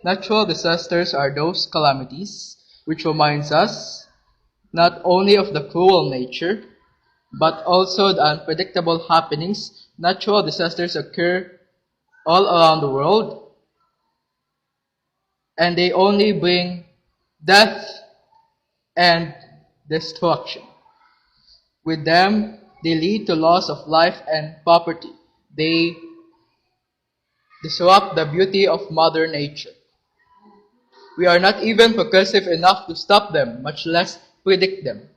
Natural disasters are those calamities which reminds us not only of the cruel nature, but also the unpredictable happenings. Natural disasters occur all around the world, and they only bring death and destruction. With them, they lead to loss of life and property. They disrupt the beauty of Mother Nature. We are not even progressive enough to stop them, much less predict them.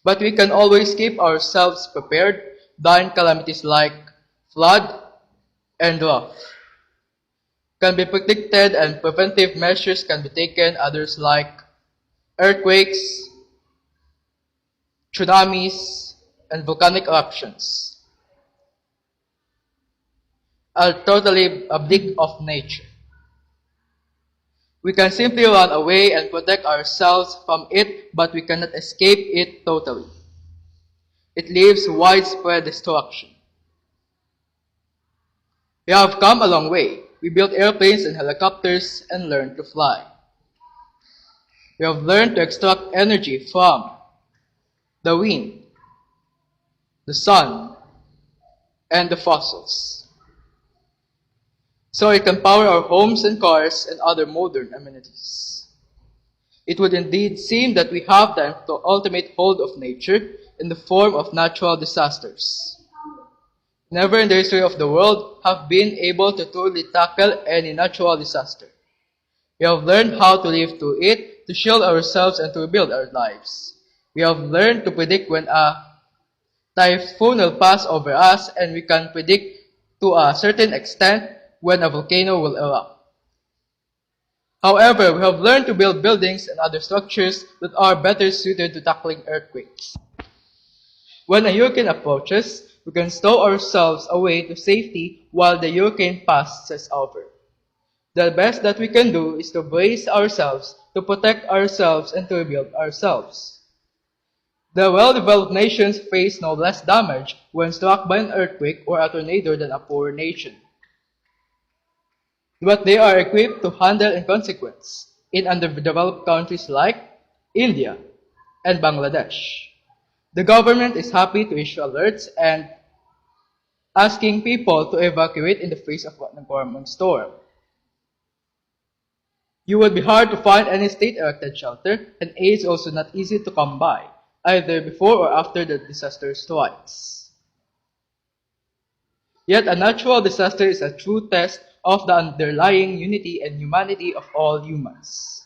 But we can always keep ourselves prepared. Dying calamities like flood and drought can be predicted and preventive measures can be taken. Others like earthquakes, tsunamis, and volcanic eruptions are totally oblique of nature. We can simply run away and protect ourselves from it, but we cannot escape it totally. It leaves widespread destruction. We have come a long way. We built airplanes and helicopters and learned to fly. We have learned to extract energy from the wind, the sun, and the fossils, so it can power our homes and cars and other modern amenities. It would indeed seem that we have the ultimate hold of nature in the form of natural disasters. Never in the history of the world have been able to truly tackle any natural disaster. We have learned how to live through it, to shield ourselves and to rebuild our lives. We have learned to predict when a typhoon will pass over us, and we can predict to a certain extent when a volcano will erupt. However, we have learned to build buildings and other structures that are better suited to tackling earthquakes. When a hurricane approaches, we can stow ourselves away to safety while the hurricane passes over. The best that we can do is to brace ourselves, to protect ourselves, and to rebuild ourselves. The well-developed nations face no less damage when struck by an earthquake or a tornado than a poor nation. But they are equipped to handle in consequence in underdeveloped countries like India and Bangladesh. The government is happy to issue alerts and asking people to evacuate in the face of an oncoming storm. You would be hard to find any state-erected shelter, and aid is also not easy to come by, either before or after the disaster strikes. Yet a natural disaster is a true test of the underlying unity and humanity of all humans.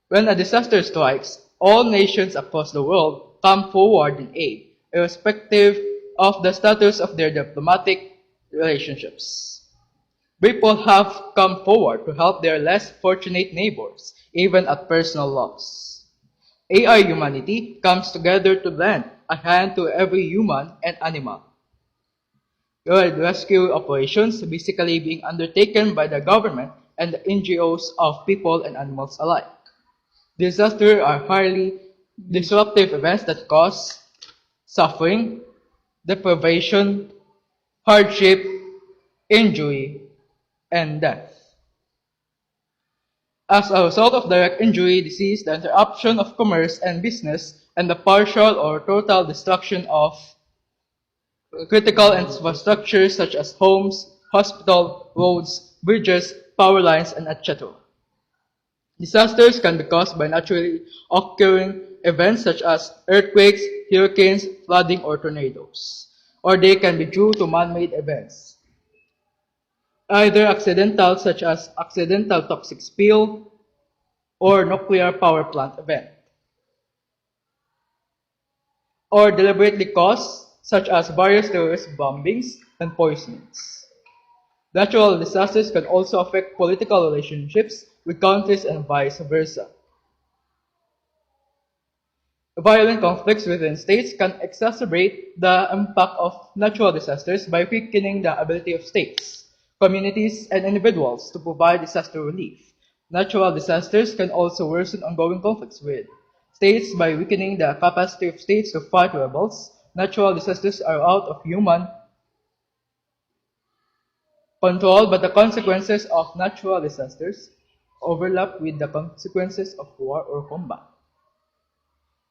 When a disaster strikes, all nations across the world come forward in aid, irrespective of the status of their diplomatic relationships. People have come forward to help their less fortunate neighbors, even at personal loss. AI humanity comes together to lend a hand to every human and animal. Rescue operations basically being undertaken by the government and the NGOs of people and animals alike. Disasters are highly disruptive events that cause suffering, deprivation, hardship, injury, and death. As a result of direct injury, disease, the interruption of commerce and business, and the partial or total destruction of critical infrastructure such as homes, hospitals, roads, bridges, power lines, and etc. Disasters can be caused by naturally occurring events such as earthquakes, hurricanes, flooding, or tornadoes. Or they can be due to man-made events, either accidental such as accidental toxic spill or nuclear power plant event, or deliberately caused such as various terrorist bombings and poisonings. Natural disasters can also affect political relationships with countries and vice versa. Violent conflicts within states can exacerbate the impact of natural disasters by weakening the ability of states, communities, and individuals to provide disaster relief. Natural disasters can also worsen ongoing conflicts with states by weakening the capacity of states to fight rebels. Natural disasters are out of human controlled, but the consequences of natural disasters overlap with the consequences of war or combat.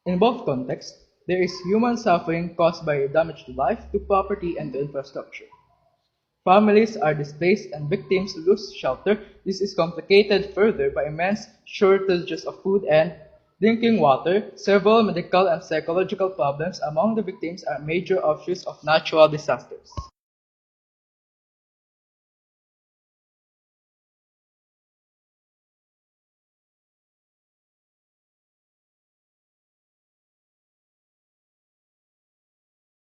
In both contexts, there is human suffering caused by damage to life, to property, and to infrastructure. Families are displaced and victims lose shelter. This is complicated further by immense shortages of food and drinking water. Several medical and psychological problems among the victims are major offshoots of natural disasters.